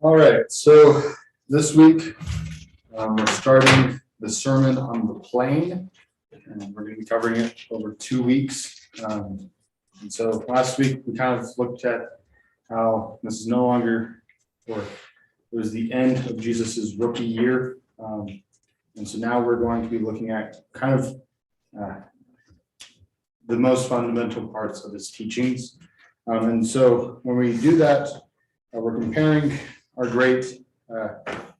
All right, so this week we're starting the sermon on the plain, and we're going to be covering it over 2 weeks. And so last week we kind of looked at how this is no longer, or it was the end of Jesus's rookie year. And so now we're going to be looking at kind of the most fundamental parts of his teachings. And so when we do that, we're comparing our great,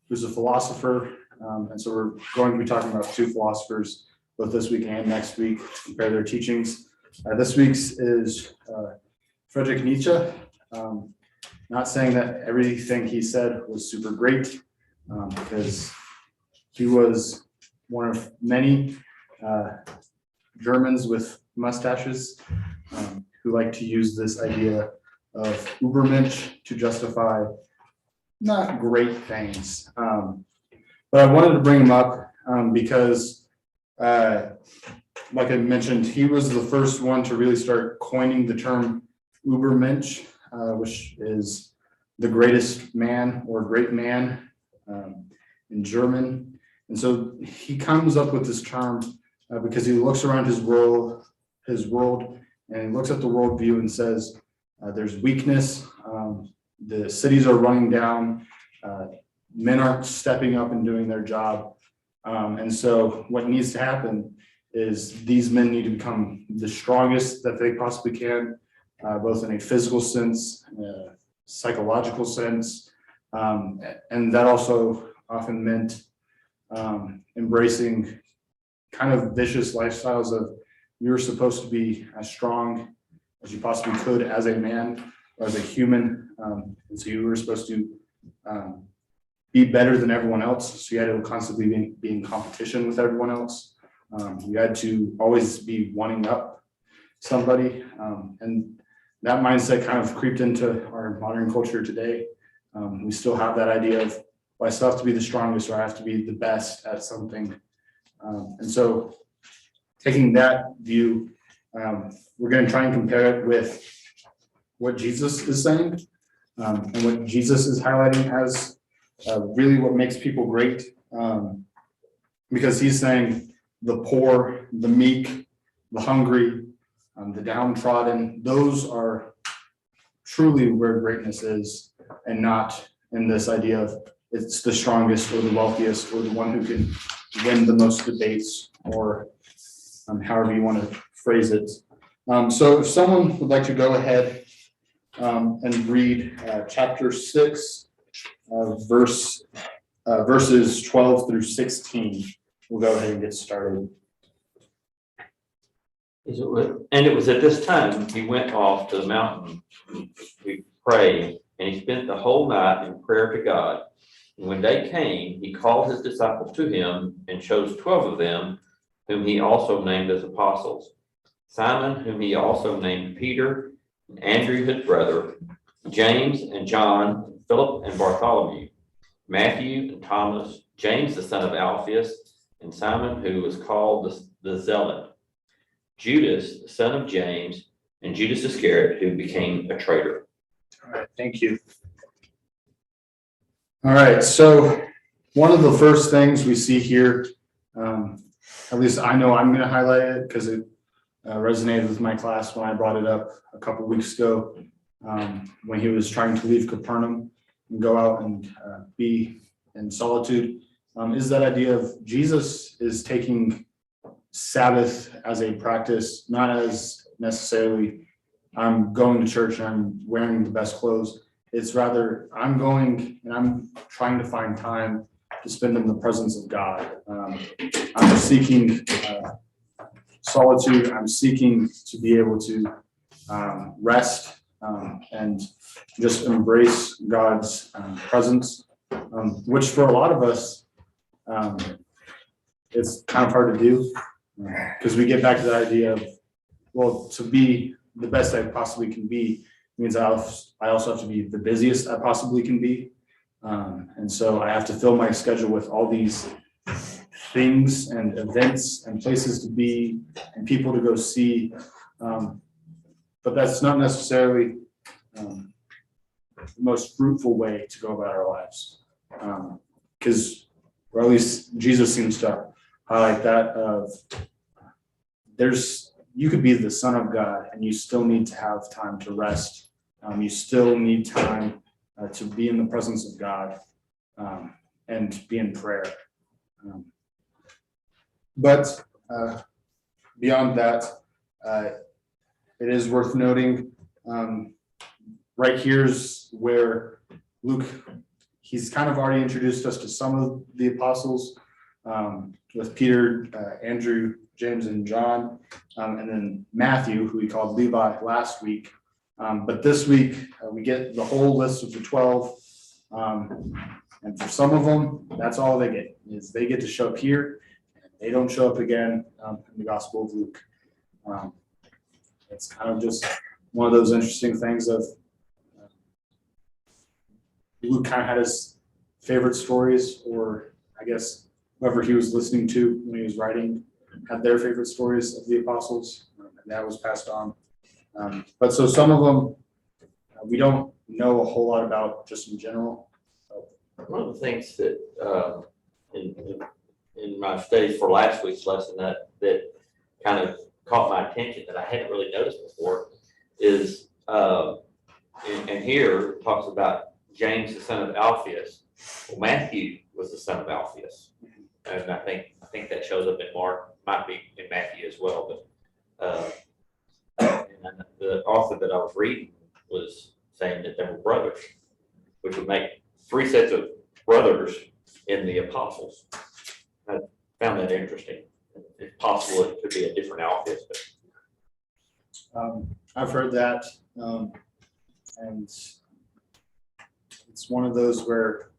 who's a philosopher. And so we're going to be talking about two philosophers, both this week and next week, to compare their teachings. This week's is Friedrich Nietzsche. Not saying that everything he said was super great, because he was one of many Germans with mustaches who like to use this idea of Übermensch to justify not great things. But I wanted to bring him up because, like I mentioned, he was the first one to really start coining the term Übermensch, which is the greatest man or great man in German. And so he comes up with this term because he looks around his world, and he looks at the worldview and says, there's weakness, the cities are running down, men aren't stepping up and doing their job. And so what needs to happen is these men need to become the strongest that they possibly can, both in a physical sense, psychological sense, and that also often meant embracing kind of vicious lifestyles of you're supposed to be as strong as you possibly could as a man or as a human, and so you were supposed to be better than everyone else, so you had to constantly be in competition with everyone else. You had to always be wanting up somebody, and that mindset kind of creeped into our modern culture today. We still have that idea of, well, I still have to be the strongest, or I have to be the best at something. And so taking that view, we're going to try and compare it with what Jesus is saying, and what Jesus is highlighting as really what makes people great, because he's saying the poor, the meek, the hungry, the downtrodden, those are truly where greatness is, and not in this idea of it's the strongest or the wealthiest or the one who can win the most debates, or however you want to phrase it. So if someone would like to go ahead and read chapter 6, verses 12 through 16, we'll go ahead and get started. And it was at this time he went off to the mountain to pray, and he spent the whole night in prayer to God. And when day came, he called his disciples to him and chose 12 of them, whom he also named as apostles: Simon, whom he also named Peter, and Andrew his brother, James and John, Philip and Bartholomew, Matthew and Thomas, James the son of Alphaeus, and Simon, who was called the Zealot, Judas the son of James, and Judas Iscariot, who became a traitor. All right, thank you. All right, so one of the first things we see here, at least I know I'm going to highlight it because it resonated with my class when I brought it up a couple weeks ago, when he was trying to leave Capernaum and go out and be in solitude, is that idea of Jesus is taking Sabbath as a practice, not as necessarily I'm going to church and I'm wearing the best clothes. It's rather I'm going and I'm trying to find time to spend in the presence of God. I'm seeking solitude. I'm seeking to be able to rest and just embrace God's presence, which for a lot of us, it's kind of hard to do, because we get back to the idea of, well, to be the best I possibly can be means I also have to be the busiest I possibly can be. And so I have to fill my schedule with all these things and events and places to be and people to go see. but that's not necessarily the most fruitful way to go about our lives. Because, or at least Jesus seems to highlight that of you could be the Son of God and you still need to have time to rest. You still need time to be in the presence of God and be in prayer. But beyond that, it is worth noting, right here's where Luke, he's kind of already introduced us to some of the apostles, with Peter, Andrew, James, and John, and then Matthew, who we called Levi last week. But this week, we get the whole list of the 12. And for some of them, that's all they get, is they get to show up here, and they don't show up again in the Gospel of Luke. It's kind of just one of those interesting things of Luke kind of had his favorite stories, or I guess whoever he was listening to when he was writing had their favorite stories of the apostles, and that was passed on. But so some of them we don't know a whole lot about just in general. One of the things that in my studies for last week's lesson that kind of caught my attention that I hadn't really noticed before is, and here it talks about James, the son of Alphaeus. Well, Matthew was the son of Alphaeus, and I think that shows up in Mark, might be in Matthew as well. But and the author that I was reading was saying that they were brothers, which would make 3 sets of brothers in the apostles. I found that interesting. If possible, it could be a different Alphaeus. I've heard that, and it's one of those where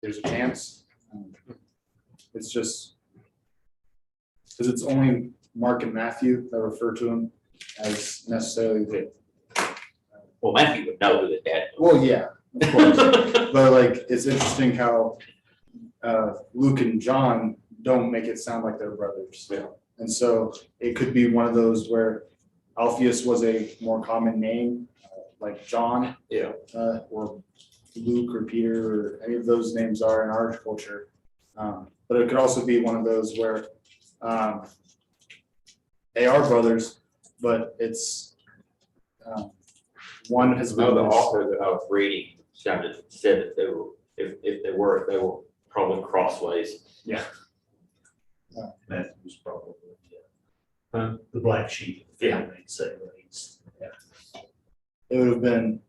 there's a chance. It's just because it's only Mark and Matthew that refer to him as necessarily the. Well, Matthew would know who the dad was. Well, yeah, of course. But like, it's interesting how Luke and John don't make it sound like they're brothers. Yeah. And so it could be one of those where Alphaeus was a more common name, like John, Yeah. Or Luke or Peter or any of those names are in our culture. But it could also be one of those where they are brothers, but it's one has been. No, the author that I was reading said that they were, if they were probably crossways. Yeah. Matthew's probably, the black sheep of the family, so he's, It would have been,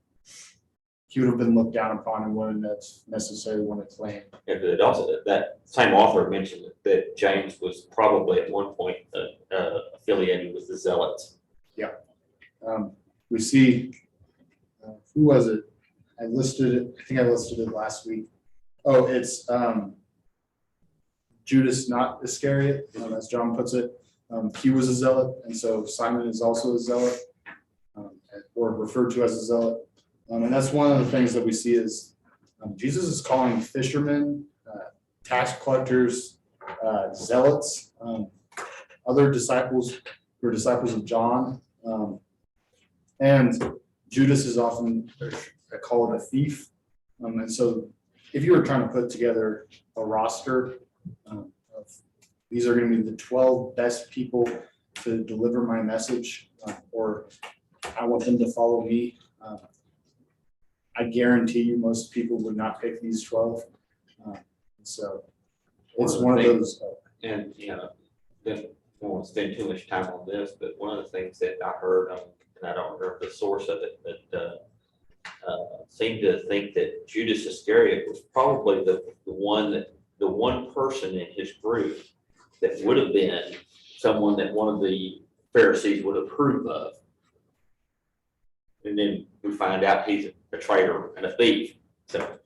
he would have been looked down upon and wouldn't necessarily want to claim. And it also, that same author mentioned that James was probably at one point affiliated with the Zealots. Yeah. We see, who was it? I think I listed it last week. Oh, it's Judas, not Iscariot, as John puts it. He was a zealot, and so Simon is also a zealot, or referred to as a zealot. And that's one of the things that we see is Jesus is calling fishermen, tax collectors, zealots, other disciples who are disciples of John. And Judas is often called a thief. And so if you were trying to put together a roster of these are going to be the 12 best people to deliver my message, or I want them to follow me, I guarantee you most people would not pick these 12. So it's one of those. And, I won't spend too much time on this, but one of the things that I heard, and I don't remember the source of it, but seemed to think that Judas Iscariot was probably the one person in his group that would have been someone that one of the Pharisees would approve of. And then we find out he's a traitor and a thief. So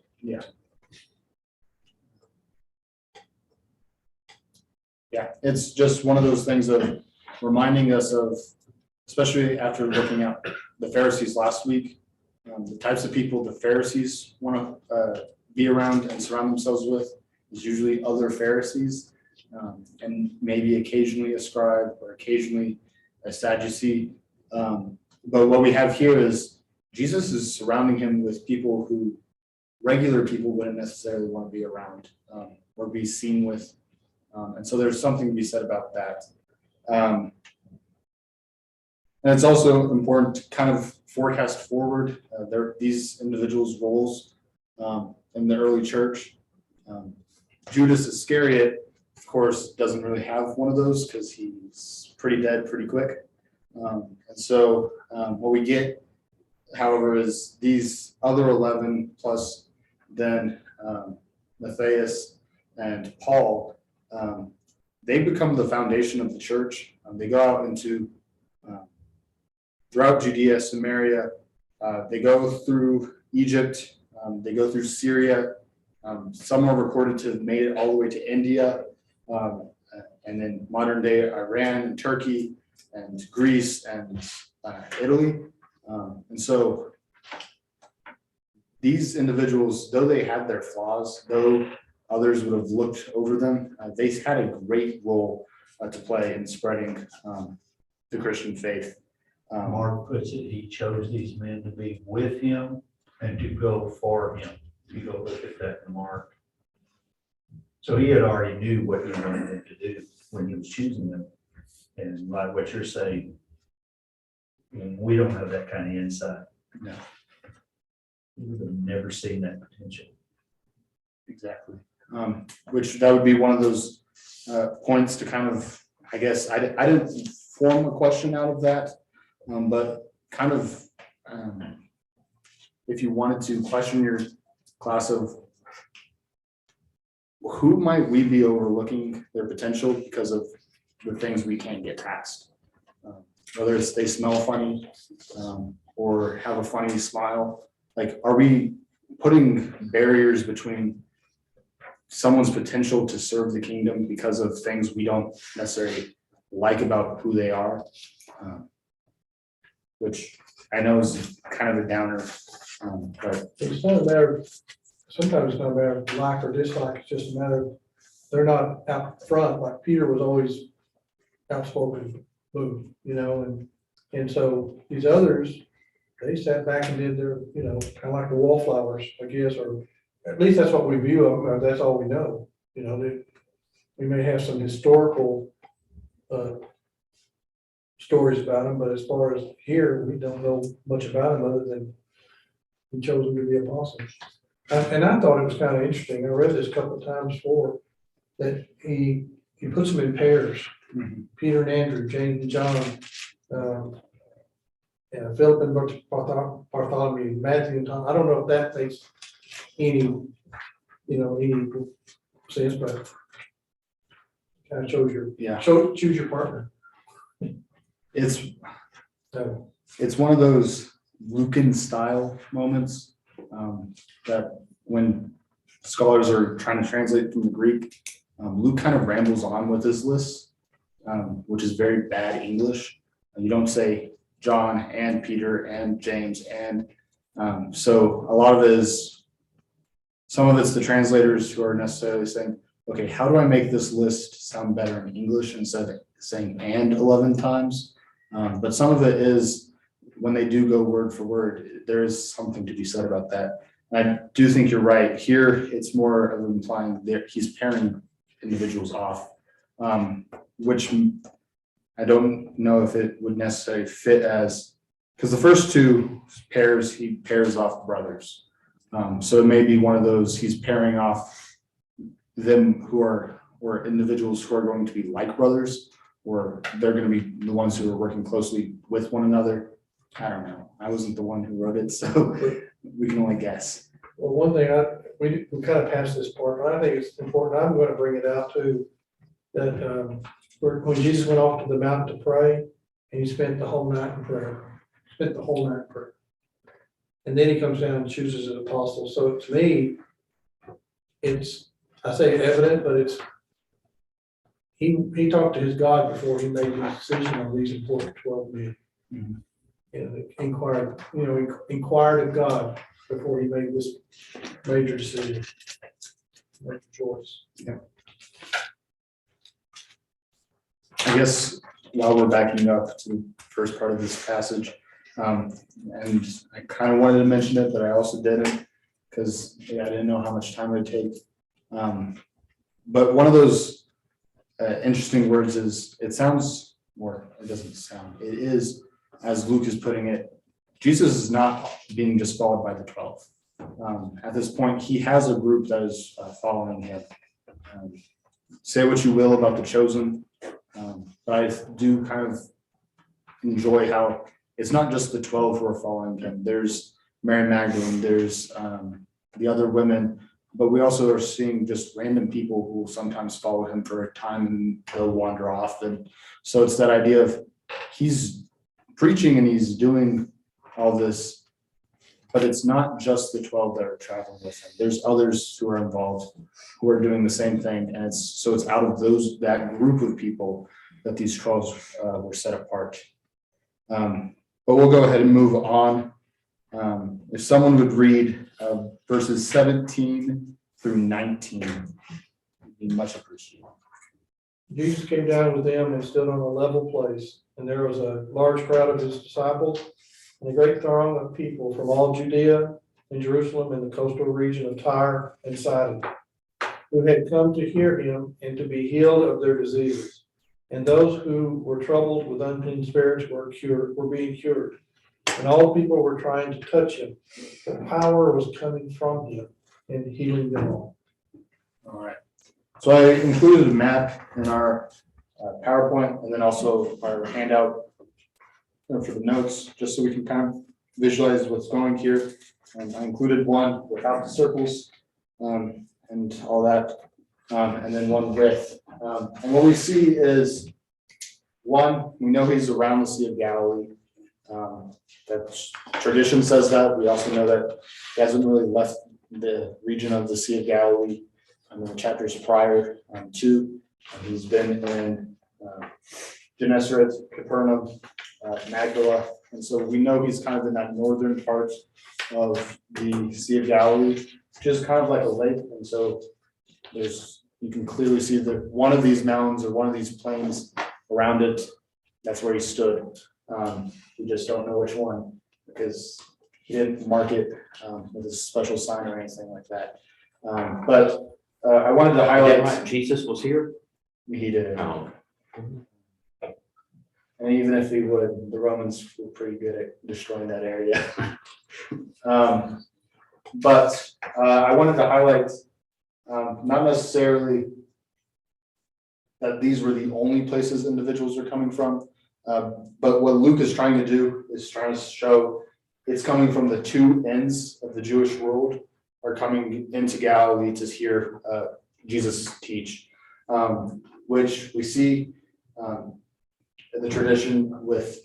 Yeah, it's just one of those things of reminding us of, especially after looking at the Pharisees last week, the types of people the Pharisees want to be around and surround themselves with is usually other Pharisees, and maybe occasionally a scribe or occasionally a Sadducee. But what we have here is Jesus is surrounding him with people who regular people wouldn't necessarily want to be around or be seen with. And so there's something to be said about that. And it's also important to kind of forecast forward these individuals' roles in the early church. Judas Iscariot, of course, doesn't really have one of those because he's pretty dead pretty quick. And so what we get, however, is these other 11 plus then Matthias and Paul, they become the foundation of the church. They go out into throughout Judea, Samaria. They go through Egypt. They go through Syria. Some are recorded to have made it all the way to India, and then modern day Iran and Turkey and Greece and Italy. And so these individuals, though they had their flaws, though others would have looked over them, they had a great role to play in spreading the Christian faith. Mark puts it, he chose these men to be with him and to go for him. You go look at that in Mark. So he had already knew what he wanted them to do when he was choosing them. And like what you're saying, we don't have that kind of insight. No. We would have never seen that potential. Exactly. Which that would be one of those points to kind of, I guess, I didn't form a question out of that, but kind of, if you wanted to question your class of who might we be overlooking their potential because of the things we can't get past, whether it's they smell funny or have a funny smile. Like, are we putting barriers between someone's potential to serve the kingdom because of things we don't necessarily like about who they are? Which I know is kind of a downer, but It's not a matter of, sometimes it's not a matter of like or dislike, it's just a matter of, they're not out front, like Peter was always outspoken, boom, and so these others, they sat back and did their, kind of like the wallflowers, I guess, or at least that's what we view them, or that's all we know, we may have some historical stories about them, but as far as here, we don't know much about them other than he chose them to be apostles. And I thought it was kind of interesting. I read this a couple of times before, that he puts them in pairs. Peter and Andrew, James and John, Philip and Bartholomew, Matthew and Tom. I don't know if that makes any sense, but kind of shows choose your partner. it's So, it's one of those Lucan style moments that when scholars are trying to translate from the Greek, Luke kind of rambles on with his list, which is very bad English. You don't say John and Peter and James and so a lot of it is, some of it's the translators who are necessarily saying, okay, how do I make this list sound better in English instead of saying and 11 times? But some of it is when they do go word for word, there is something to be said about that. And I do think you're right. Here, it's more of implying that he's pairing individuals off, which I don't know if it would necessarily fit as, because the first two pairs, he pairs off brothers. So it may be one of those, he's pairing off them who are, or individuals who are going to be like brothers, or they're going to be the ones who are working closely with one another. I don't know. I wasn't the one who wrote it, so we can only guess. well, one thing we kind of passed this part, but I think it's important. I'm going to bring it out too. That when Jesus went off to the mountain to pray, and he spent the whole night in prayer. And then he comes down and chooses an apostle. So to me, it's, I say evident, but it's, he talked to his God before he made his decision on these important 12 men. Inquired of God before he made this major decision, major choice. I guess while we're backing up to the first part of this passage. And I kind of wanted to mention it, but I also didn't, because I didn't know how much time it would take. But one of those interesting words is, it sounds, or it doesn't sound, it is, as Luke is putting it, Jesus is not being just followed by the 12. At this point, he has a group that is following him. Say what you will about the chosen, but I do kind of enjoy how it's not just the 12 who are following him. There's Mary Magdalene, there's the other women, but we also are seeing just random people who will sometimes follow him for a time and they'll wander off. And so it's that idea of he's preaching and he's doing all this, but it's not just the 12 that are traveling with him. There's others who are involved who are doing the same thing. And it's out of that group of people that these 12 were set apart. But we'll go ahead and move on. If someone would read verses 17 through 19, it'd be much appreciated. Jesus came down with them and stood on a level place, and there was a large crowd of his disciples and a great throng of people from all Judea and Jerusalem and the coastal region of Tyre and Sidon, who had come to hear him and to be healed of their diseases. And those who were troubled with unclean spirits were being cured. And all people were trying to touch him, but power was coming from him and healing them all. All right. So I included a map in our PowerPoint and then also our handout for the notes, just so we can kind of visualize what's going here. And I included one without the circles and all that, and then one with. And what we see is, one, we know he's around the Sea of Galilee. That tradition says that. We also know that he hasn't really left the region of the Sea of Galilee in the chapters prior to. He's been in Gennesaret, Capernaum, Magdala, and so we know he's kind of in that northern part of the Sea of Galilee, which is kind of like a lake. And so you can clearly see that one of these mountains or one of these plains around it, that's where he stood. We just don't know which one because he didn't mark it with a special sign or anything like that. But I wanted to highlight. Jesus was here? He did. No. And even if he would, the Romans were pretty good at destroying that area. But I wanted to highlight not necessarily that these were the only places individuals are coming from, but what Luke is trying to do is trying to show it's coming from the two ends of the Jewish world are coming into Galilee to hear Jesus teach, which we see in the tradition with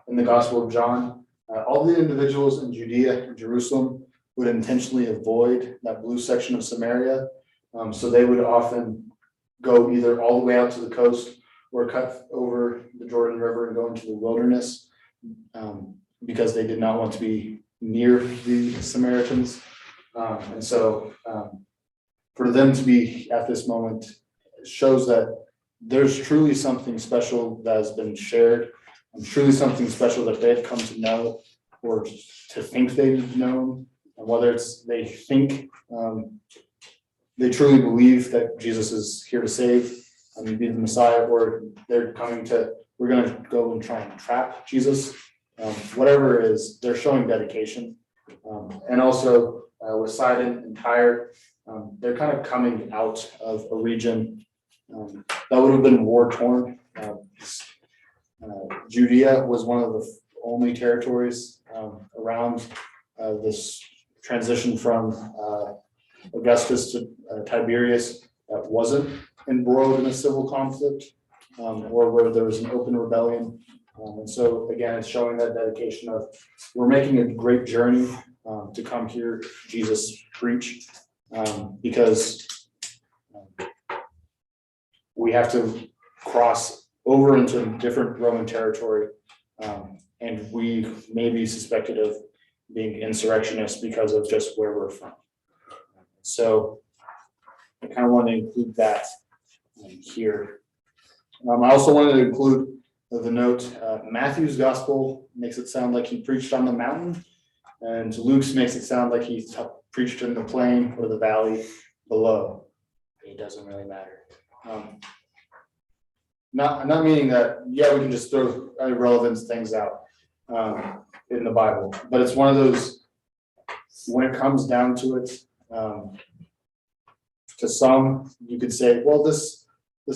in the Gospel of John. All the individuals in Judea and Jerusalem would intentionally avoid that blue section of Samaria, so they would often go either all the way out to the coast or cut over the Jordan River and go into the wilderness because they did not want to be near the Samaritans. And so for them to be at this moment shows that there's truly something special that has been shared, and truly something special that they've come to know or to think they've known, and whether it's they think they truly believe that Jesus is here to save and be the Messiah, or they're coming to, we're going to go and try and trap Jesus. Whatever it is, they're showing dedication. And also with Sidon and Tyre, they're kind of coming out of a region that would have been war-torn. Judea was one of the only territories around this transition from Augustus to Tiberius that wasn't embroiled in a civil conflict or where there was an open rebellion. And so again, it's showing that dedication of we're making a great journey to come hear Jesus preach because we have to cross over into different Roman territory and we may be suspected of being insurrectionists because of just where we're from. So I kind of want to include that here. I also wanted to include the note, Matthew's gospel makes it sound like he preached on the mountain, and Luke's makes it sound like he preached in the plain or the valley below. It doesn't really matter. Not meaning that, yeah, we can just throw irrelevant things out in the Bible, but it's one of those, when it comes down to it, to some, you could say, well, this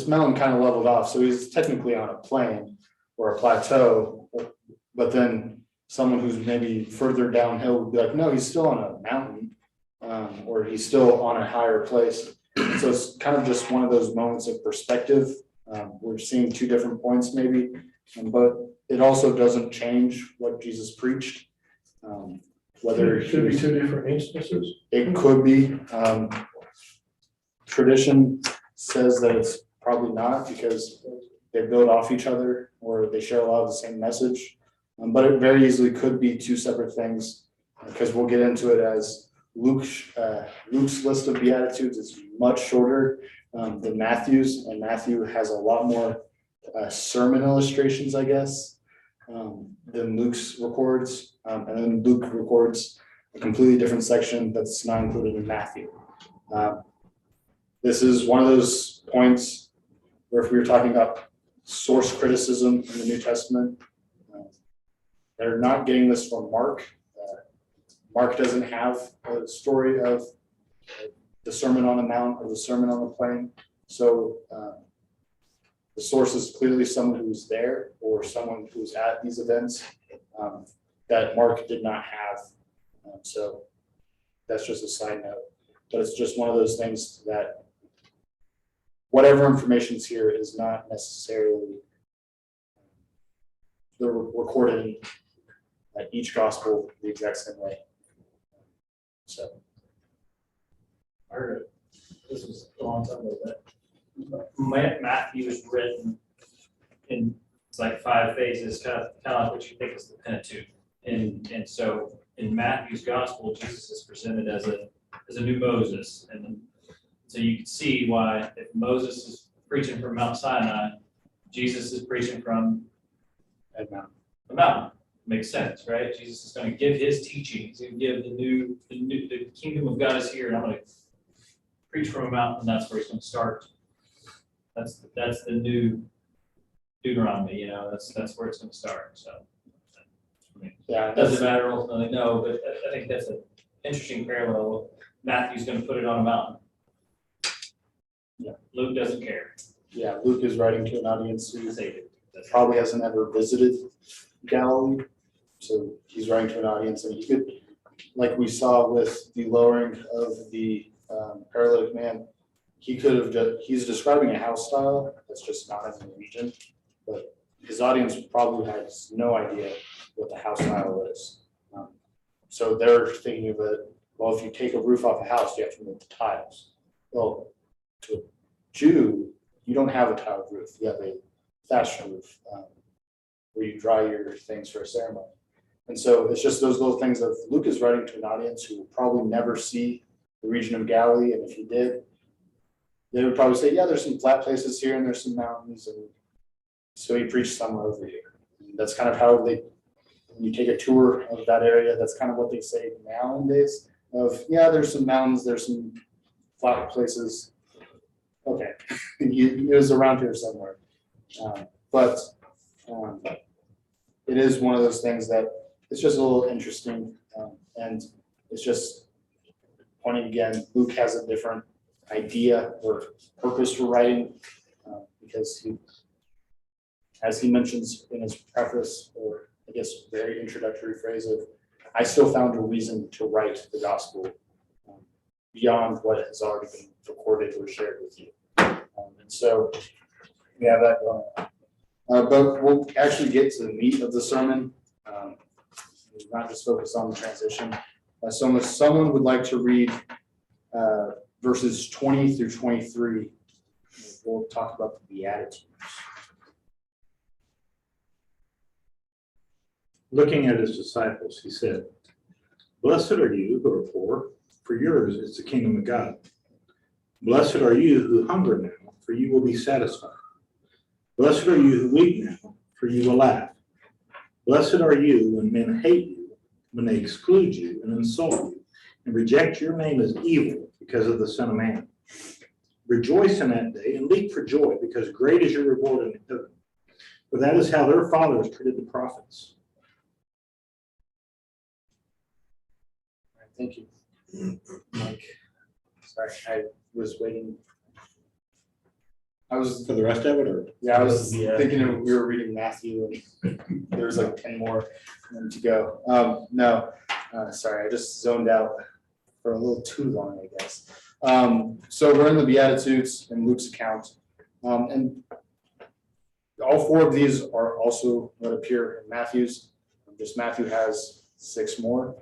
mountain kind of leveled off, so he's technically on a plain or a plateau, but then someone who's maybe further downhill would be like, no, he's still on a mountain, or he's still on a higher place. So it's kind of just one of those moments of perspective. We're seeing two different points maybe, but it also doesn't change what Jesus preached. Whether It should be two different instances. it could be, tradition says that it's probably not, because they build off each other or they share a lot of the same message. But it very easily could be two separate things, because we'll get into it as Luke's list of Beatitudes is much shorter than Matthew's, and Matthew has a lot more sermon illustrations, I guess, than Luke's records. And then Luke records a completely different section that's not included in Matthew. This is one of those points where if we were talking about source criticism in the New Testament, they're not getting this from Mark. Mark doesn't have a story of the Sermon on the Mount or the Sermon on the Plain. So the source is clearly someone who's there or someone who's at these events that Mark did not have. So that's just a side note. But it's just one of those things that whatever information is here is not necessarily the recorded in each gospel the exact same way. So I heard it. This was a long time ago, but Matthew is written in, it's like 5 phases, kind of like what you think is the Pentateuch. And so in Matthew's gospel, Jesus is presented as a new Moses. And so you can see why if Moses is preaching from Mount Sinai, Jesus is preaching from Ed Mountain. the mountain. Makes sense, right? Jesus is going to give his teaching. He's going to give the kingdom of God is here, and I'm going to preach from a mountain. And that's where he's going to start. That's the new Deuteronomy. You know, that's where it's going to start. So, I mean, Yeah, doesn't matter ultimately, no, but I think that's an interesting parallel. Matthew's going to put it on a mountain. Yeah. Luke doesn't care. yeah, Luke is writing to an audience who probably hasn't ever visited Galilee. So he's writing to an audience, and he could, like we saw with the lowering of the paralytic man, he could have just, he's describing a house style that's just not in the region, but his audience probably has no idea what the house style is. So they're thinking of it, well, if you take a roof off a house, you have to move the tiles. Well, to a Jew, you don't have a tiled roof, you have a thatched roof where you dry your things for a ceremony. And so it's just those little things of Luke is writing to an audience who will probably never see the region of Galilee, and if he did, they would probably say, yeah, there's some flat places here and there's some mountains, and so he preached somewhere over here. And that's kind of how they, when you take a tour of that area, that's kind of what they say nowadays of, yeah, there's some mountains, there's some flat places. Okay, he was around here somewhere. But it is one of those things that it's just a little interesting, and it's just pointing again, Luke has a different idea or purpose for writing, because he, as he mentions in his preface, or I guess very introductory phrase of, I still found a reason to write the gospel beyond what has already been recorded or shared with you. And so we have that going on. But we'll actually get to the meat of the sermon, not just focus on the transition. So if someone would like to read verses 20 through 23, we'll talk about the Beatitudes. Looking at his disciples, he said, "Blessed are you who are poor, for yours is the kingdom of God. Blessed are you who hunger now, for you will be satisfied. Blessed are you who weep now, for you will laugh. Blessed are you when men hate you, when they exclude you and insult you, and reject your name as evil because of the Son of Man. Rejoice in that day and leap for joy, because great is your reward in heaven. For that is how their fathers treated the prophets. All right, thank you. Mike, sorry, I was waiting. I was, For the rest of it, or? yeah, I was Yeah. thinking we were reading Matthew and there was like 10 more to go. No, sorry, I just zoned out for a little too long, I guess. So we're in the Beatitudes in Luke's account. And all four of these are also what appear in Matthew's. Just Matthew has 6 more.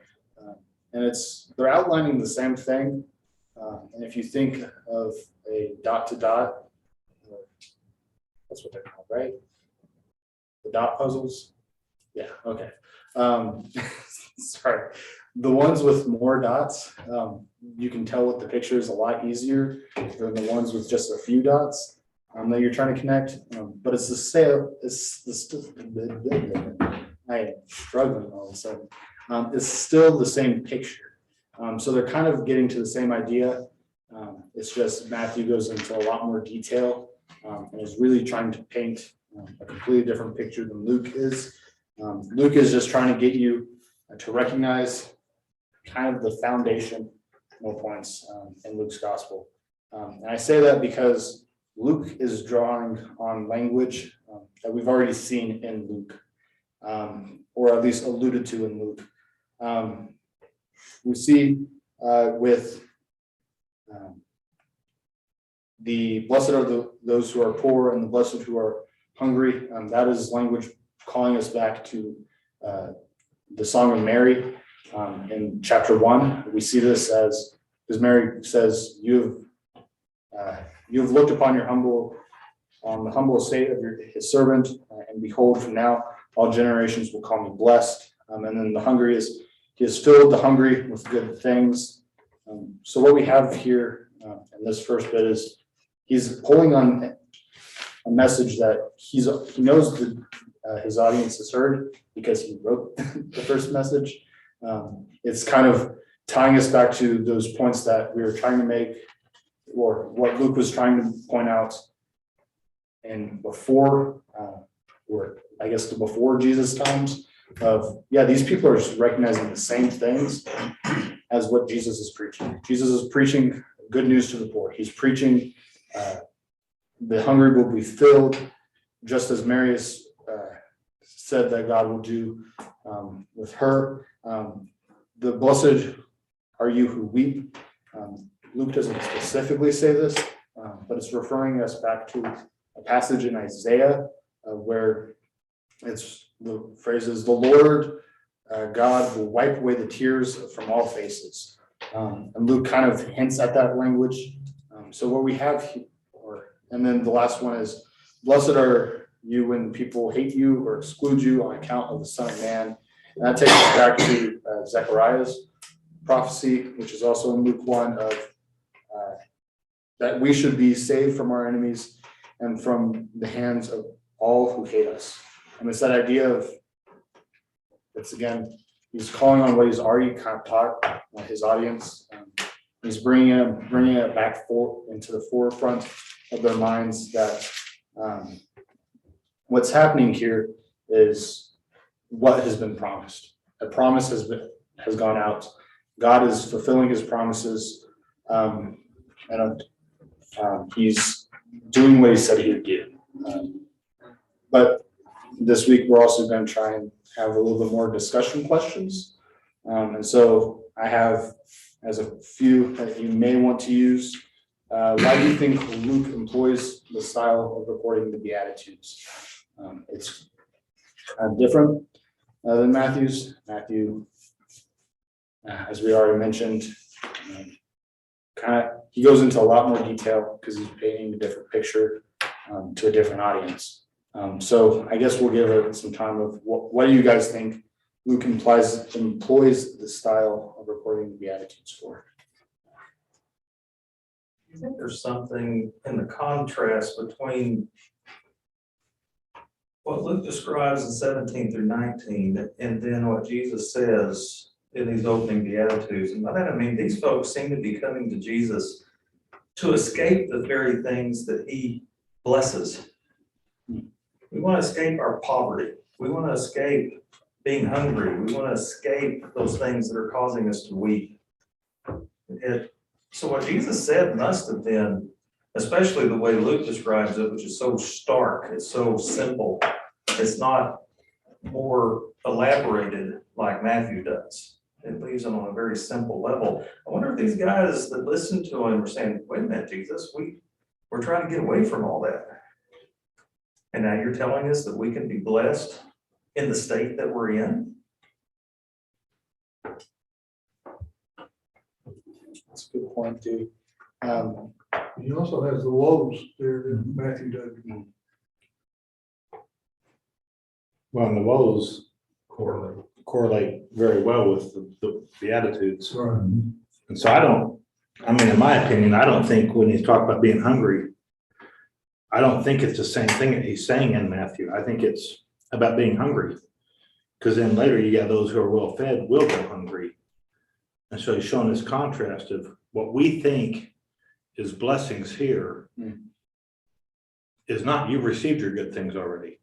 And they're outlining the same thing. And if you think of a dot to dot, that's what they're called, right? The dot puzzles? Yeah, okay. Sorry. The ones with more dots, you can tell with the pictures a lot easier than the ones with just a few dots that you're trying to connect. But it's the same, I am struggling all of a sudden. It's still the same picture. So they're kind of getting to the same idea. It's just Matthew goes into a lot more detail and is really trying to paint a completely different picture than Luke is. Luke is just trying to get you to recognize kind of the foundational points in Luke's gospel. And I say that because Luke is drawing on language that we've already seen in Luke, or at least alluded to in Luke. We see with the blessed are those who are poor and the blessed who are hungry. That is language calling us back to the Song of Mary in chapter 1. We see this as Mary says, "You have looked upon the humble estate of his servant, and behold, from now all generations will call me blessed." And then the hungry is he has filled the hungry with good things. So what we have here in this first bit is he's pulling on a message that he knows that his audience has heard because he wrote the first message. It's kind of tying us back to those points that we were trying to make, or what Luke was trying to point out, and before, or I guess the before Jesus times of, yeah, these people are recognizing the same things as what Jesus is preaching. Jesus is preaching good news to the poor. He's preaching the hungry will be filled, just as Mary has said that God will do with her. The blessed are you who weep. Luke doesn't specifically say this, but it's referring us back to a passage in Isaiah where the phrase is, "The Lord God will wipe away the tears from all faces." And Luke kind of hints at that language. So what we have here, and then the last one is, "Blessed are you when people hate you or exclude you on account of the Son of Man." And that takes us back to Zechariah's prophecy, which is also in Luke 1, of that we should be saved from our enemies and from the hands of all who hate us. And it's that idea of, it's again, he's calling on what he's already kind of taught his audience. He's bringing it back into the forefront of their minds that what's happening here is what has been promised. A promise has gone out. God is fulfilling his promises, and he's doing what he said he would do. But this week we're also going to try and have a little bit more discussion questions. And so I have as a few that you may want to use. Why do you think Luke employs the style of recording the Beatitudes? It's different than Matthew's. Matthew, as we already mentioned, he goes into a lot more detail because he's painting a different picture to a different audience. So I guess we'll give it some time of what do you guys think Luke employs the style of recording the Beatitudes for? I think there's something in the contrast between what Luke describes in 17 through 19, and then what Jesus says in these opening beatitudes. And by that I mean, these folks seem to be coming to Jesus to escape the very things that he blesses. We want to escape our poverty. We want to escape being hungry. We want to escape those things that are causing us to weep. So what Jesus said must have been, especially the way Luke describes it, which is so stark, it's so simple. It's not more elaborated like Matthew does. It leaves them on a very simple level. I wonder if these guys that listened to him were saying, wait a minute, Jesus, we're trying to get away from all that. And now you're telling us that we can be blessed in the state that we're in? That's a good point, too. He also has the woes there that Matthew does. Well, and the woes correlate very well with the Beatitudes. Right. And so in my opinion, I don't think when he's talking about being hungry, I don't think it's the same thing that he's saying in Matthew. I think it's about being hungry. Because then later you got those who are well fed will go hungry. And so he's showing this contrast of what we think is blessings here is not you've received your good things already.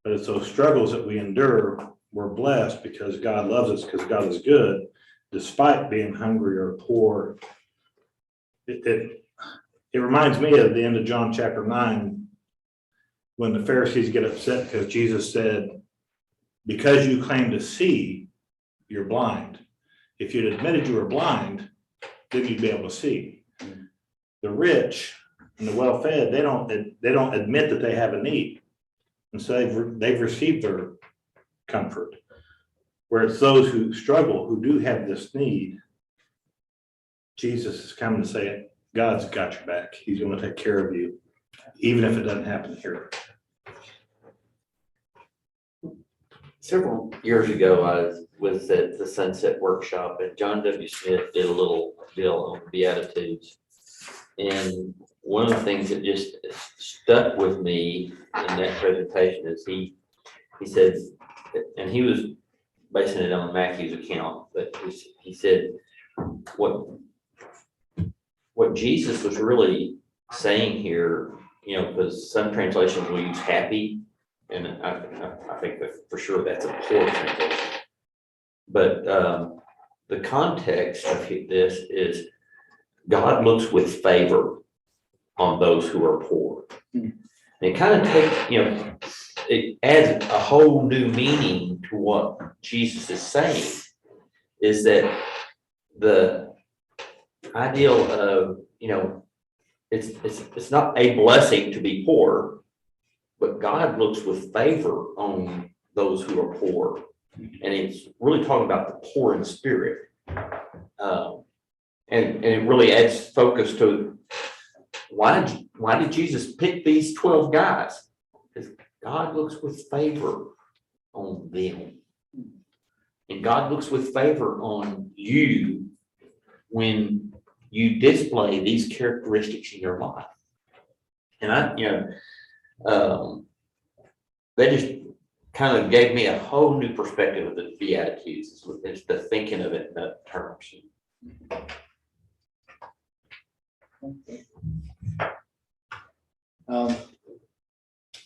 But it's those struggles that we endure, we're blessed because God loves us, because God is good, despite being hungry or poor. It reminds me of the end of John chapter 9, when the Pharisees get upset because Jesus said, because you claim to see, you're blind. If you'd admitted you were blind, then you'd be able to see. The rich and the well-fed, they don't admit that they have a need. And so they've received their comfort. Where it's those who struggle, who do have this need, Jesus is coming to say, God's got your back. He's going to take care of you, even if it doesn't happen here. Several years ago, I was at the Sunset Workshop, and John W. Smith did a little deal on Beatitudes. And one of the things that just stuck with me in that presentation is he said, and he was basing it on Matthew's account, but he said what Jesus was really saying here, because some translations will use happy, and I think that for sure that's a poor translation. But the context of this is God looks with favor on those who are poor. And it kind of takes, it adds a whole new meaning to what Jesus is saying, is that the ideal of, it's not a blessing to be poor, but God looks with favor on those who are poor. And it's really talking about the poor in spirit. And it really adds focus to why did Jesus pick these 12 guys? Because God looks with favor on them. And God looks with favor on you when you display these characteristics in your life. And that just kind of gave me a whole new perspective of the Beatitudes. It's the thinking of it in that terms.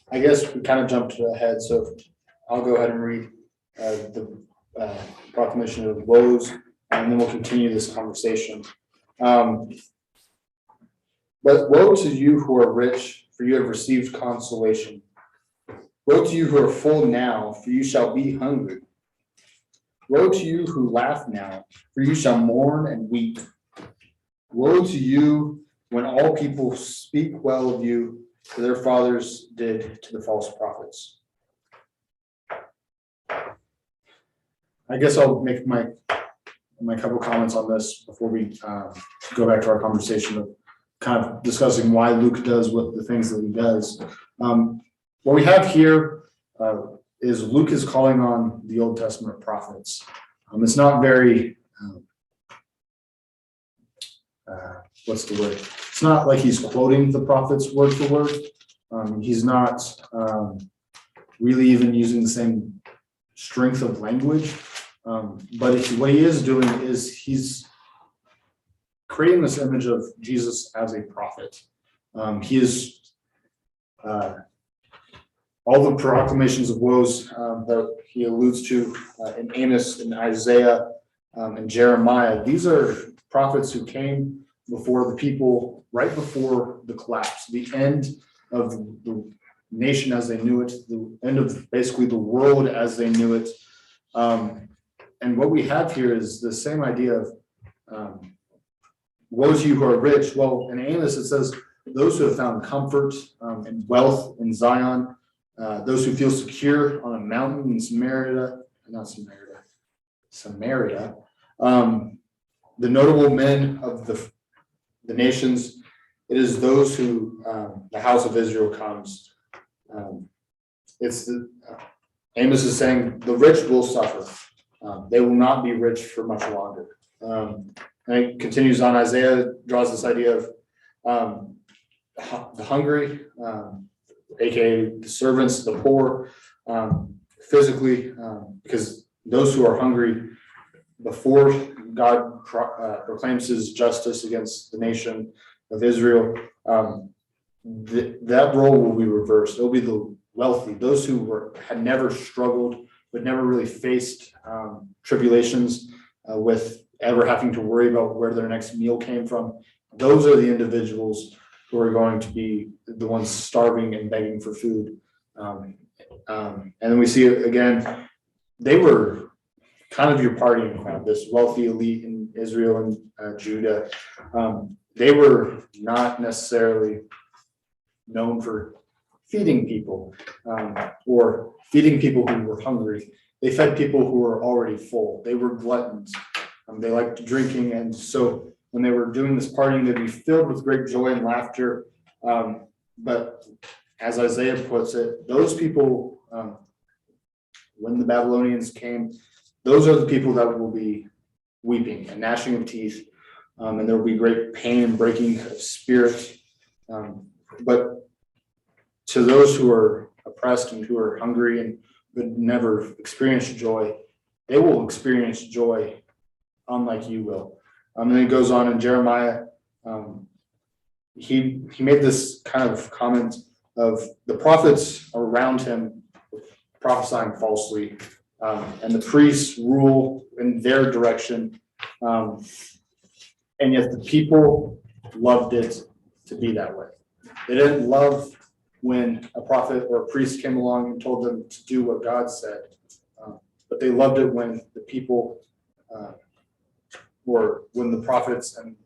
I guess we kind of jumped ahead, so I'll go ahead and read the proclamation of woes, and then we'll continue this conversation. But woe to you who are rich, for you have received consolation. Woe to you who are full now, for you shall be hungry. Woe to you who laugh now, for you shall mourn and weep. Woe to you when all people speak well of you, for their fathers did to the false prophets. I guess I'll make my couple comments on this before we go back to our conversation of kind of discussing why Luke does what the things that he does. What we have here is Luke is calling on the Old Testament prophets. It's not very, what's the word? It's not like he's quoting the prophets word for word. He's not really even using the same strength of language. But what he is doing is he's creating this image of Jesus as a prophet. He is all the proclamations of woes that he alludes to in Amos and Isaiah and Jeremiah. These are prophets who came before the people right before the collapse, the end of the nation as they knew it, the end of basically the world as they knew it. And what we have here is the same idea of woe to you who are rich. Well, in Amos, it says, those who have found comfort and wealth in Zion, those who feel secure on a mountain in Samaria, the notable men of the nations, it is those who the house of Israel comes. Amos is saying the rich will suffer. They will not be rich for much longer. And it continues on. Isaiah draws this idea of the hungry, aka the servants, the poor, physically, because those who are hungry before God proclaims his justice against the nation of Israel, that role will be reversed. It'll be the wealthy, those who had never struggled, but never really faced tribulations with ever having to worry about where their next meal came from. Those are the individuals who are going to be the ones starving and begging for food. And then we see again, they were kind of your partying crowd, this wealthy elite in Israel and Judah. They were not necessarily known for feeding people or feeding people who were hungry. They fed people who were already full. They were gluttons. They liked drinking, and so when they were doing this partying, they'd be filled with great joy and laughter. But as Isaiah puts it, those people, when the Babylonians came, those are the people that will be weeping and gnashing of teeth, and there will be great pain and breaking of spirit. But to those who are oppressed and who are hungry and would never experience joy, they will experience joy unlike you will. And then it goes on in Jeremiah, he made this kind of comment of the prophets around him prophesying falsely, and the priests rule in their direction, and yet the people loved it to be that way. They didn't love when a prophet or a priest came along and told them to do what God said, but they loved it when the people or when the prophets and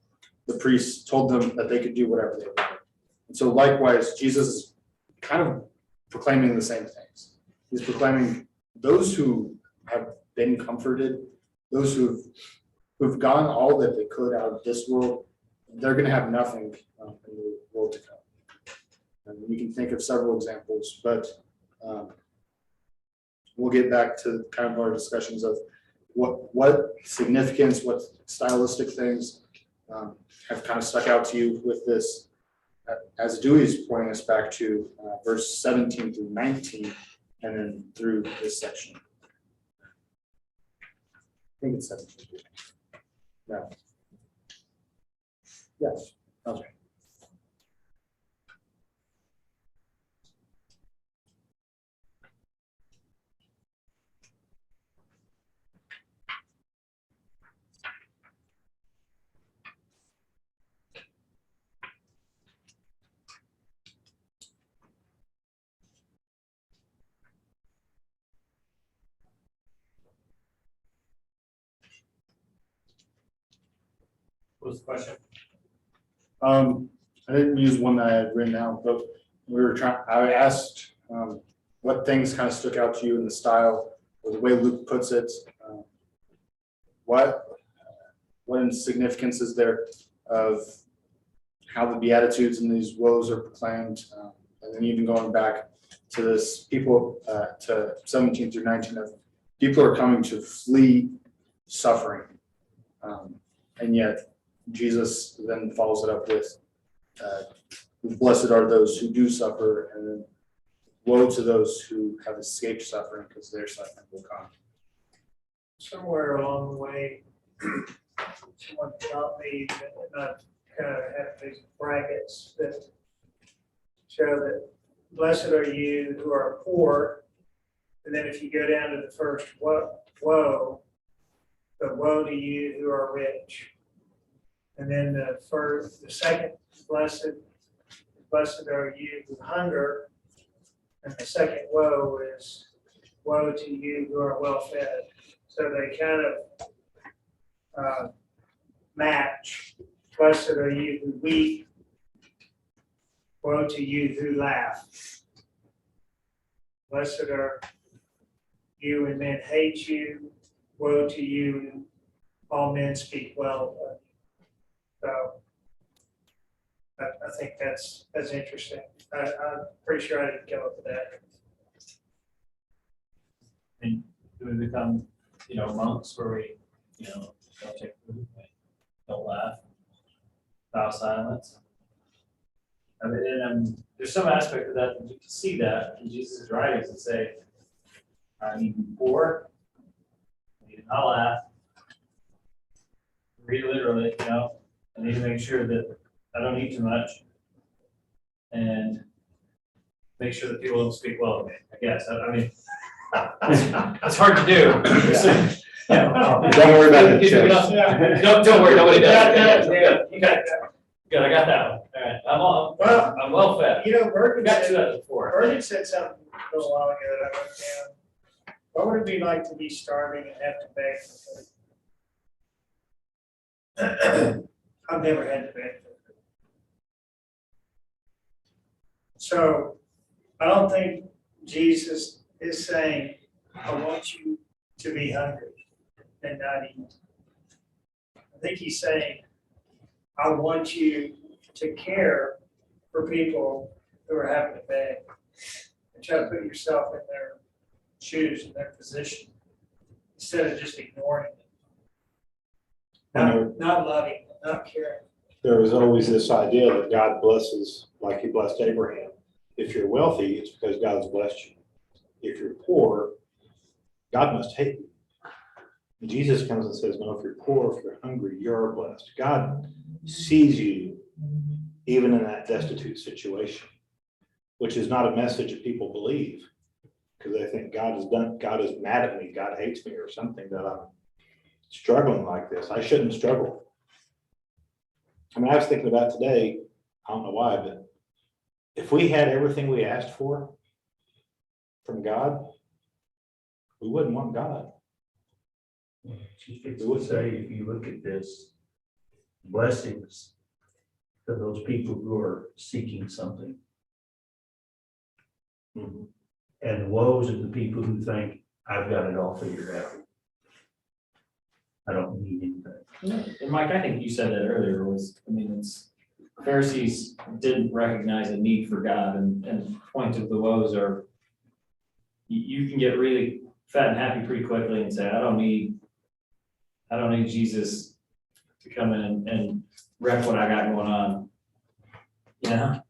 the priests told them that they could do whatever they wanted. And so likewise, Jesus is kind of proclaiming the same things. He's proclaiming those who have been comforted, those who've gotten all that they could out of this world, they're going to have nothing in the world to come. And we can think of several examples, but we'll get back to kind of our discussions of what significance, what stylistic things have kind of stuck out to you with this, as Dewey's pointing us back to verse 17 through 19, and then through this section. I think it's 17. No. Yes. Okay. What was the question? I didn't use one that I had written out, but I asked what things kind of stuck out to you in the style or the way Luke puts it. What significance is there of how the Beatitudes and these woes are proclaimed? And then even going back to this people, to 17 through 19 of people are coming to flee suffering. And yet Jesus then follows it up with, blessed are those who do suffer, and then woe to those who have escaped suffering, because their suffering will come. Somewhere along the way, someone taught me that not kind of have these brackets that show that blessed are you who are poor. And then if you go down to the first woe, the woe to you who are rich. And then the second blessed are you who hunger. And the second woe is woe to you who are well fed. So they kind of match. Blessed are you who weep. Woe to you who laugh. Blessed are you when men hate you. Woe to you when all men speak well of you. So I think that's interesting. I'm pretty sure I didn't come up with that. And do we become, monks where we, don't take food, don't laugh, vow silence? I mean, and there's some aspect of that you can see that in Jesus' writings that say, I need to be poor, I need to not laugh. Read literally, I need to make sure that I don't eat too much. And make sure that people don't speak well of me, I guess. I mean, it's hard to do. Don't worry about it, Chase. Don't worry, nobody does. Good, I got that one. All right, I'm well fed. Bergan Got to said, that before. Bergan said something a little while ago that I wrote down. What would it be like to be starving and have to beg for food? I've never had to beg for food. So I don't think Jesus is saying, I want you to be hungry and not eat. I think he's saying, I want you to care for people who are having to beg and try to put yourself in their shoes, in their position, instead of just ignoring them. Not loving them, not caring. There was always this idea that God blesses like he blessed Abraham. If you're wealthy, it's because God has blessed you. If you're poor, God must hate you. And Jesus comes and says, no, if you're poor, if you're hungry, you're blessed. God sees you even in that destitute situation, which is not a message that people believe because they think God is mad at me, God hates me or something, that I'm struggling like this. I shouldn't struggle. I mean, I was thinking about today, I don't know why, but if we had everything we asked for from God, we wouldn't want God. It would say, if you look at this, blessings to those people who are seeking something. Mhm. And woes to the people who think, I've got it all figured out. I don't need anything. And Mike, I think you said that earlier Pharisees didn't recognize a need for God and point to the woes are, you can get really fat and happy pretty quickly and say, I don't need Jesus to come in and wreck what I got going on. And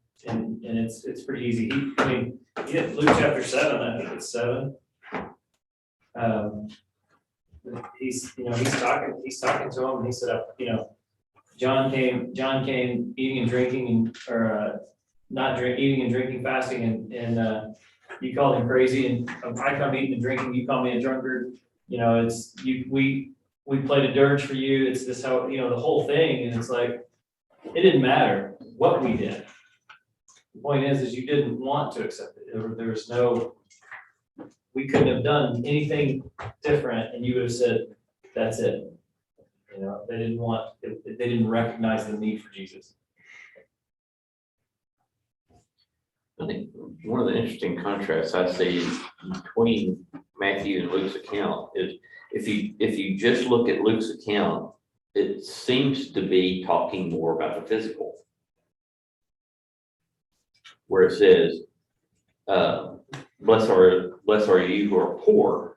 it's pretty easy. Luke chapter 7, I think it's 7. He's talking to him and he said, John came eating and drinking eating and drinking, fasting, and you called him crazy, and I come eating and drinking, you call me a drunkard. We played a dirge for you. It's this how, the whole thing. And it's like, it didn't matter what we did. The point is you didn't want to accept it. There was no, we couldn't have done anything different. And you would have said, that's it. They didn't recognize the need for Jesus. I think one of the interesting contrasts I see between Matthew and Luke's account is if you just look at Luke's account, it seems to be talking more about the physical, where it says, blessed are you who are poor,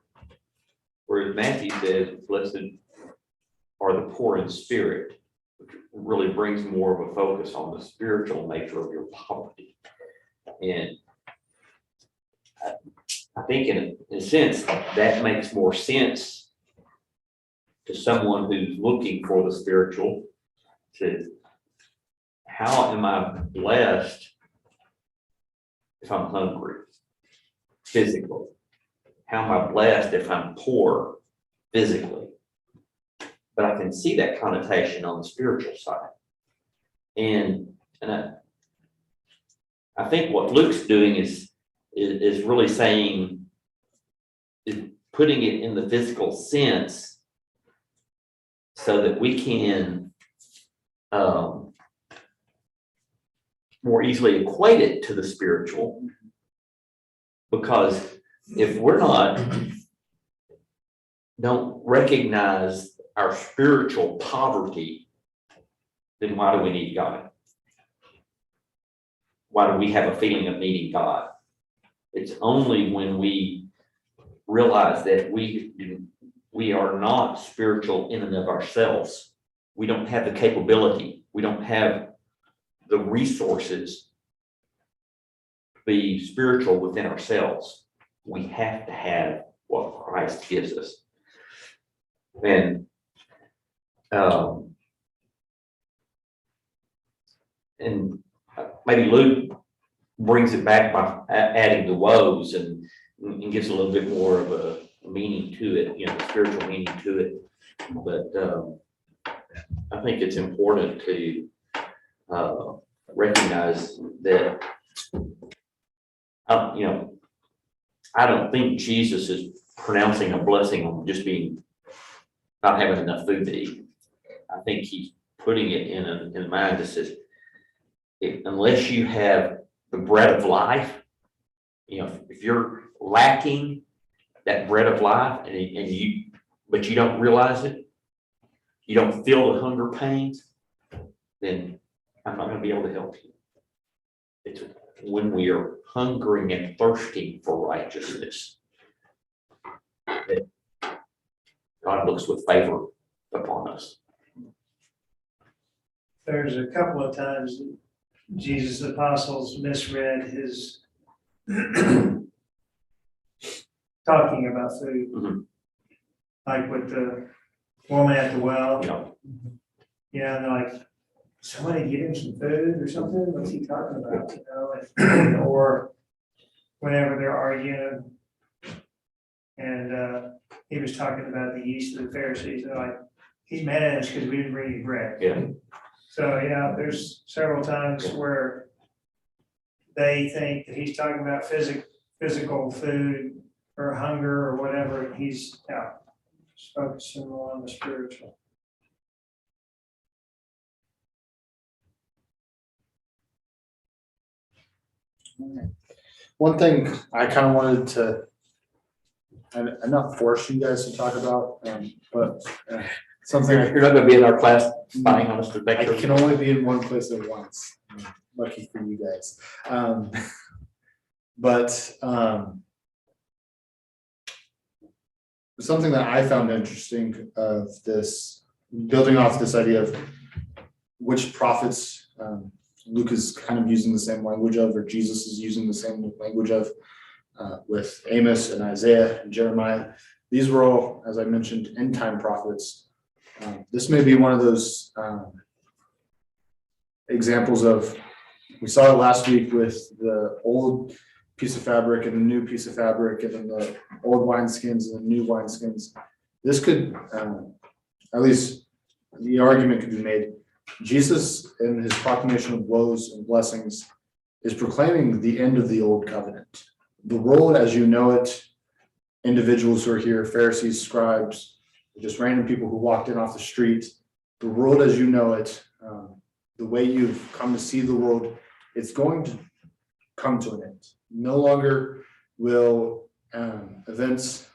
whereas Matthew says, blessed are the poor in spirit, which really brings more of a focus on the spiritual nature of your poverty. And I think in a sense, that makes more sense to someone who's looking for the spiritual, to how am I blessed if I'm hungry physically? How am I blessed if I'm poor physically? But I can see that connotation on the spiritual side. And I think what Luke's doing is really saying, is putting it in the physical sense so that we can more easily equate it to the spiritual. Because if we're don't recognize our spiritual poverty, then why do we need God? Why do we have a feeling of needing God? It's only when we realize that we are not spiritual in and of ourselves. We don't have the capability. We don't have the resources to be spiritual within ourselves. We have to have what Christ gives us. And maybe Luke brings it back by adding the woes and gives a little bit more of a meaning to it, spiritual meaning to it. But I think it's important to recognize that, I don't think Jesus is pronouncing a blessing on just not having enough food to eat. I think he's putting it in a mind that says, unless you have the bread of life, if you're lacking that bread of life but you don't realize it, you don't feel the hunger pains, then I'm not going to be able to help you. It's when we are hungering and thirsting for righteousness that God looks with favor upon us. There's a couple of times that Jesus' apostles misread his talking about food. Mm-hmm. Like with the woman at the well. Yeah. And they're like, somebody give him some food or something? What's he talking about? Or whenever they're arguing and he was talking about the yeast of the Pharisees, they're like, he's mad at us because we didn't bring you bread. Yeah. So, there's several times where they think that he's talking about physical food or hunger or whatever. He's focusing more on the spiritual. One thing I kind of wanted to, I'm not force you guys to talk about, but something You're not going to be in our class spying on us to make I sure. can only be in one place at once. Lucky for you guys. But something that I found interesting of this, building off this idea of which prophets Luke is kind of using the same language of, or Jesus is using the same language of, with Amos and Isaiah and Jeremiah. These were all, as I mentioned, end time prophets. This may be one of those examples of, we saw it last week with the old piece of fabric and the new piece of fabric, and then the old wineskins and the new wineskins. This could, at least the argument could be made, Jesus in his proclamation of woes and blessings is proclaiming the end of the old covenant. The world as you know it, individuals who are here, Pharisees, scribes, just random people who walked in off the street, the world as you know it, the way you've come to see the world, it's going to come to an end. No longer will events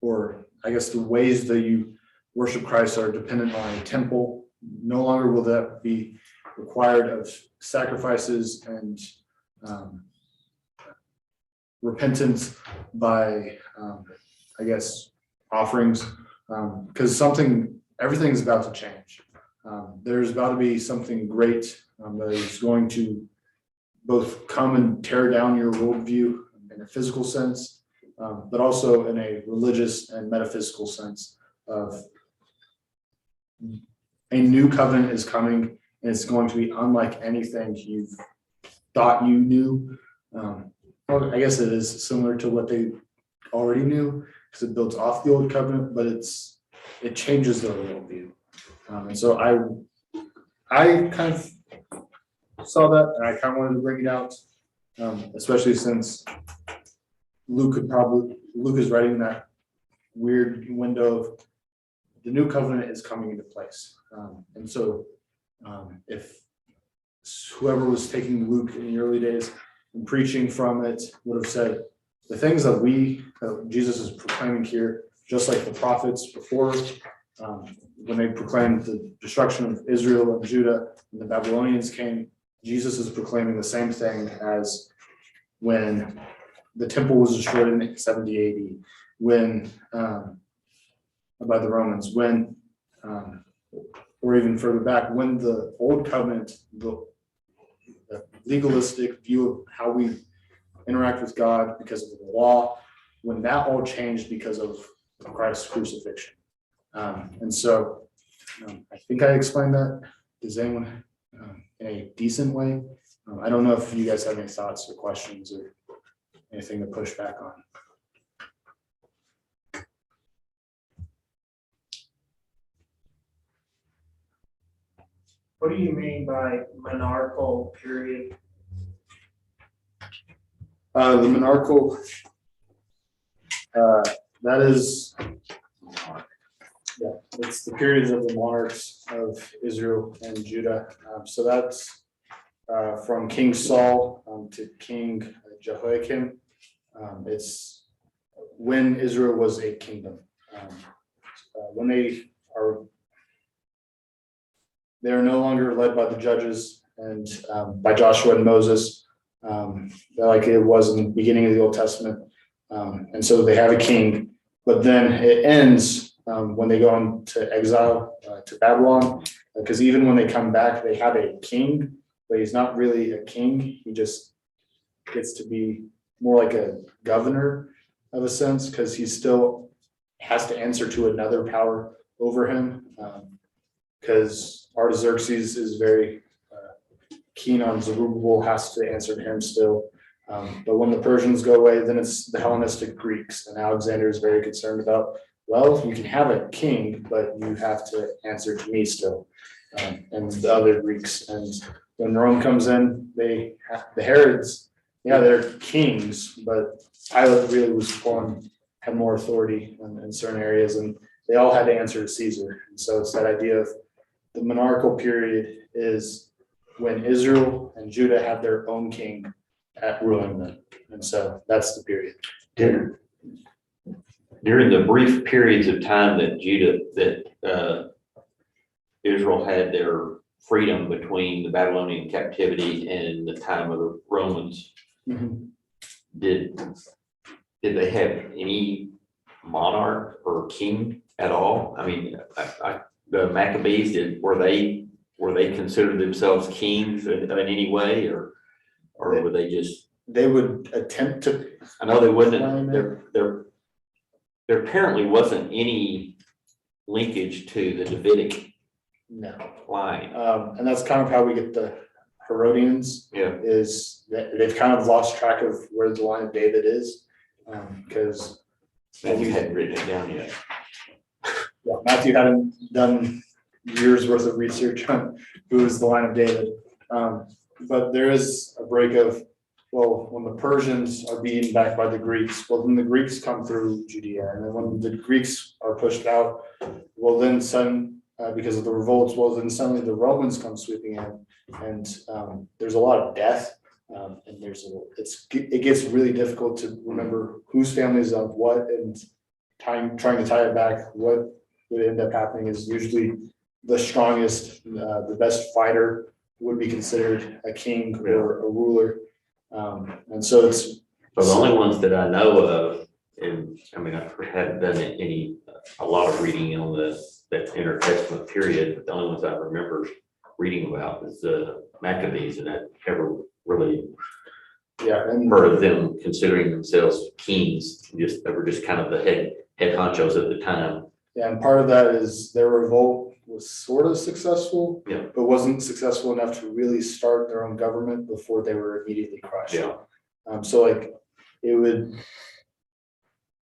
or I guess the ways that you worship Christ are dependent on a temple. No longer will that be required of sacrifices and repentance by, I guess, offerings, because everything's about to change. There's about to be something great that is going to both come and tear down your worldview in a physical sense, but also in a religious and metaphysical sense of a new covenant is coming, and it's going to be unlike anything you've thought you knew. Well, I guess it is similar to what they already knew because it builds off the old covenant, but it changes their worldview. And so I kind of saw that, and I kind of wanted to bring it out, especially since Luke is writing that weird window of the new covenant is coming into place. And so if whoever was taking Luke in the early days and preaching from it would have said the things that Jesus is proclaiming here, just like the prophets before, when they proclaimed the destruction of Israel and Judah and the Babylonians came, Jesus is proclaiming the same thing as when the temple was destroyed in 70 AD, when by the Romans, when or even further back, when the old covenant, the legalistic view of how we interact with God because of the law, when that all changed because of Christ's crucifixion. And so I think I explained that. Does anyone in a decent way? I don't know if you guys have any thoughts or questions or anything to push back on. What do you mean by monarchical period? The monarchical, that is, yeah, it's the periods of the monarchs of Israel and Judah. So that's from King Saul to King Jehoiakim. It's when Israel was a kingdom. When they are no longer led by the judges and by Joshua and Moses, like it was in the beginning of the Old Testament. And so they have a king, but then it ends when they go into exile to Babylon, because even when they come back, they have a king, but he's not really a king. He just gets to be more like a governor of a sense, because he still has to answer to another power over him. Because Artaxerxes is very keen on Zerubbabel, has to answer to him still. But when the Persians go away, then it's the Hellenistic Greeks, and Alexander is very concerned about, well, you can have a king, but you have to answer to me still, and the other Greeks. And when Rome comes in, the Herods, yeah, they're kings, but Pilate really had more authority in certain areas, and they all had to answer to Caesar. And so it's that idea of the monarchical period is when Israel and Judah have their own king at ruling them. And so that's the period. During the brief periods of time that Israel had their freedom between the Babylonian captivity and the time of the Romans, did they have any monarch or king at all? I mean, the Maccabees, were they considered themselves kings in any way, or were they just? They would attempt to. I know they wouldn't. There apparently wasn't any linkage to the Davidic line. And that's kind of how we get the Herodians. Yeah. Is that they've kind of lost track of where the line of David is, because Matthew hadn't written it down yet. Yeah, Matthew hadn't done years worth of research on who is the line of David. But there is a break of, well, when the Persians are beaten back by the Greeks, well, then the Greeks come through Judea. And then when the Greeks are pushed out, well, then because of the revolts, well, then suddenly the Romans come sweeping in. And there's a lot of death. And it gets really difficult to remember whose family is of what, and trying to tie it back. What would end up happening is usually the strongest, the best fighter would be considered a king or a ruler. And so it's. So the only ones that I know of, and I mean, I haven't done a lot of reading on that intertestament period, but the only ones I remember reading about is the Maccabees, and that never really, Yeah, and for them considering themselves kings, they were just kind of the head honchos at the time. yeah, and part of that is their revolt was sort of successful. Yeah. But wasn't successful enough to really start their own government before they were immediately crushed. Yeah. So like,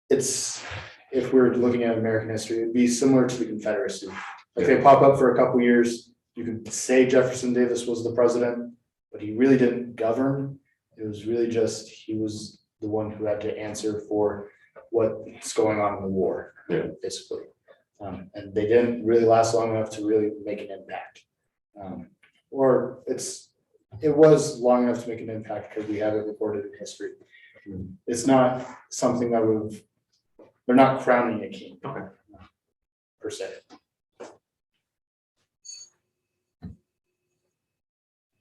it's, if we're looking at American history, it'd be similar to the Confederacy. Like they pop up for a couple years, you could say Jefferson Davis was the president, but he really didn't govern. It was really just, he was the one who had to answer for what's going on in the war, basically. And they didn't really last long enough to really make an impact. It was long enough to make an impact because we have it recorded in history. It's not something that they're not crowning a king. Okay. Per se.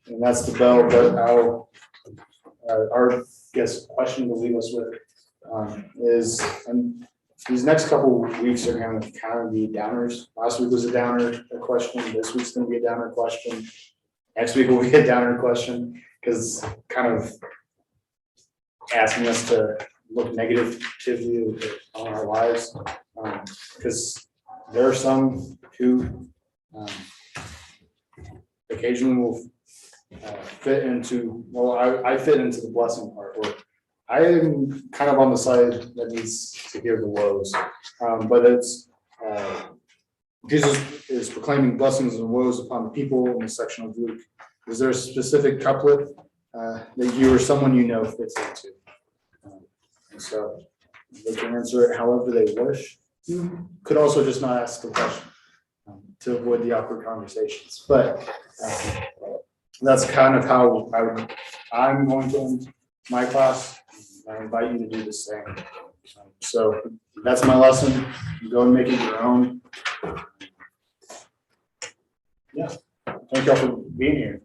And that's the bell, but our question to leave us with is, and these next couple weeks are going to kind of be downers. Last week was a downer question. This week's going to be a downer question. Next week will be a downer question, because kind of asking us to look negatively on our lives. Because there are some who occasionally will fit into, well, I fit into the blessing part, where I am kind of on the side that needs to hear the woes. But it's, Jesus is proclaiming blessings and woes upon the people in this section of Luke. Is there a specific couplet that you or someone you know fits into? And so they can answer it however they wish. You could also just not ask the question to avoid the awkward conversations. But that's kind of how I'm going to end my class. I invite you to do the same. So that's my lesson. Go and make it your own. Yeah. Thank y'all for being here.